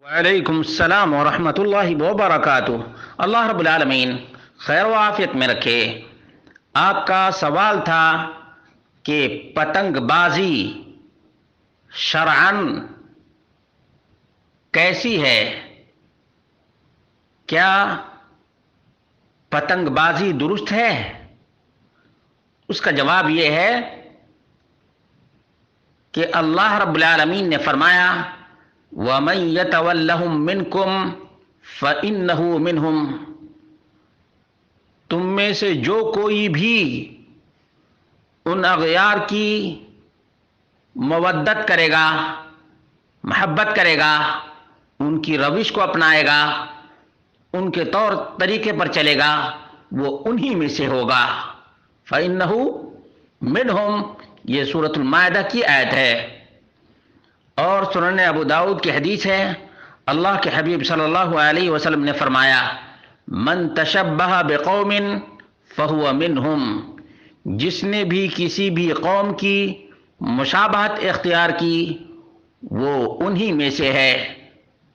وعلیکم السلام ورحمۃ اللہ وبرکاتہ۔ اللہ رب العالمین خیر و عافیت میں رکھے۔ آپ کا سوال تھا کہ پتنگ بازی شرعاً کیسی ہے؟ کیا پتنگ بازی درست ہے؟ اس کا جواب یہ ہے کہ اللہ رب العالمین نے فرمایا وَمَن يَتَوَلَّهُم مِّنكُمْ فَإِنَّهُ مِنْهُمْ، تم میں سے جو کوئی بھی ان اغیار کی مودت کرے گا، محبت کرے گا، ان کی روش کو اپنائے گا، ان کے طور طریقے پر چلے گا، وہ انہی میں سے ہوگا۔ فَإِنَّهُ مِنْهُمْ، یہ سورۃ المائدہ کی آیت ہے۔ اور سنن ابو داؤد کی حدیث ہے، اللہ کے حبیب صلی اللہ علیہ وسلم نے فرمایا من تشبہ بقوم فہو منہم، جس نے بھی کسی بھی قوم کی مشابہت اختیار کی وہ انہی میں سے ہے۔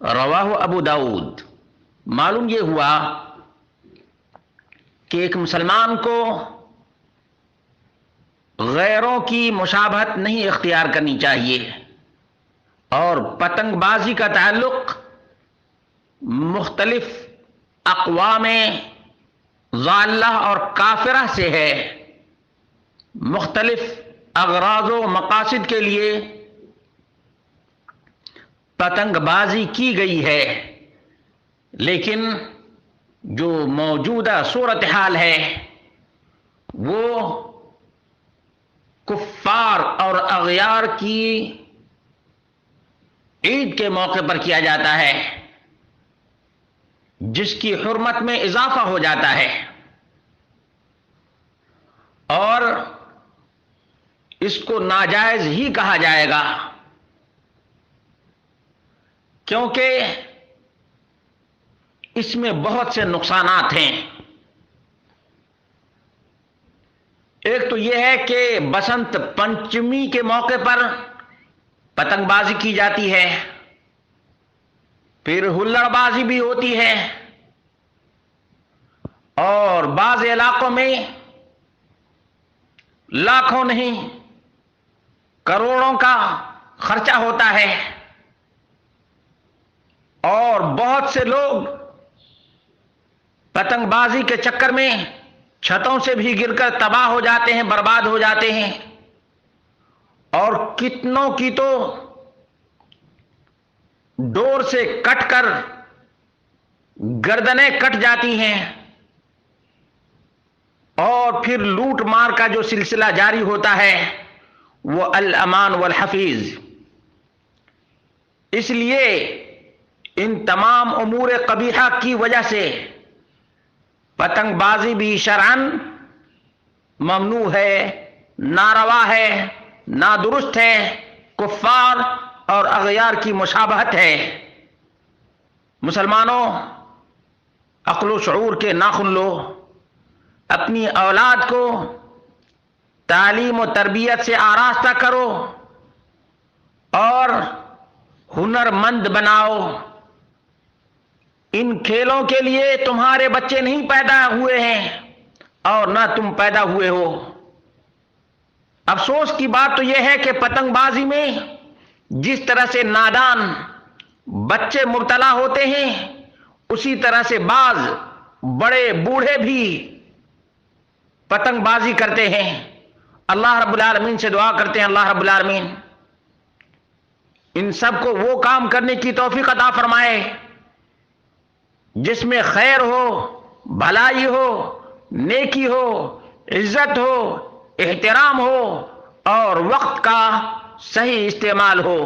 رواہ ابو داؤد۔ معلوم یہ ہوا کہ ایک مسلمان کو غیروں کی مشابہت نہیں اختیار کرنی چاہیے، اور پتنگ بازی کا تعلق مختلف اقوام ضالہ اور کافرہ سے ہے۔ مختلف اغراض و مقاصد کے لیے پتنگ بازی کی گئی ہے، لیکن جو موجودہ صورتحال ہے وہ کفار اور اغیار کی عید کے موقع پر کیا جاتا ہے، جس کی حرمت میں اضافہ ہو جاتا ہے، اور اس کو ناجائز ہی کہا جائے گا، کیونکہ اس میں بہت سے نقصانات ہیں۔ ایک تو یہ ہے کہ بسنت پنچمی کے موقع پر پتنگ بازی کی جاتی ہے، پھر ہلڑ بازی بھی ہوتی ہے، اور بعض علاقوں میں لاکھوں نہیں کروڑوں کا خرچہ ہوتا ہے، اور بہت سے لوگ پتنگ بازی کے چکر میں چھتوں سے بھی گر کر تباہ ہو جاتے ہیں، برباد ہو جاتے ہیں، اور کتنوں کی تو ڈور سے کٹ کر گردنیں کٹ جاتی ہیں، اور پھر لوٹ مار کا جو سلسلہ جاری ہوتا ہے وہ الامان والحفیظ۔ اس لیے ان تمام امور قبیحہ کی وجہ سے پتنگ بازی بھی شرعاً ممنوع ہے، ناروا ہے، نادرست ہے، کفار اور اغیار کی مشابہت ہے۔ مسلمانوں، عقل و شعور کے ناخن لو، اپنی اولاد کو تعلیم و تربیت سے آراستہ کرو اور ہنرمند بناؤ۔ ان کھیلوں کے لیے تمہارے بچے نہیں پیدا ہوئے ہیں اور نہ تم پیدا ہوئے ہو۔ افسوس کی بات تو یہ ہے کہ پتنگ بازی میں جس طرح سے نادان بچے مبتلا ہوتے ہیں، اسی طرح سے بعض بڑے بوڑھے بھی پتنگ بازی کرتے ہیں۔ اللہ رب العالمین سے دعا کرتے ہیں اللہ رب العالمین ان سب کو وہ کام کرنے کی توفیق عطا فرمائے جس میں خیر ہو، بھلائی ہو، نیکی ہو، عزت ہو، احترام ہو اور وقت کا صحیح استعمال ہو۔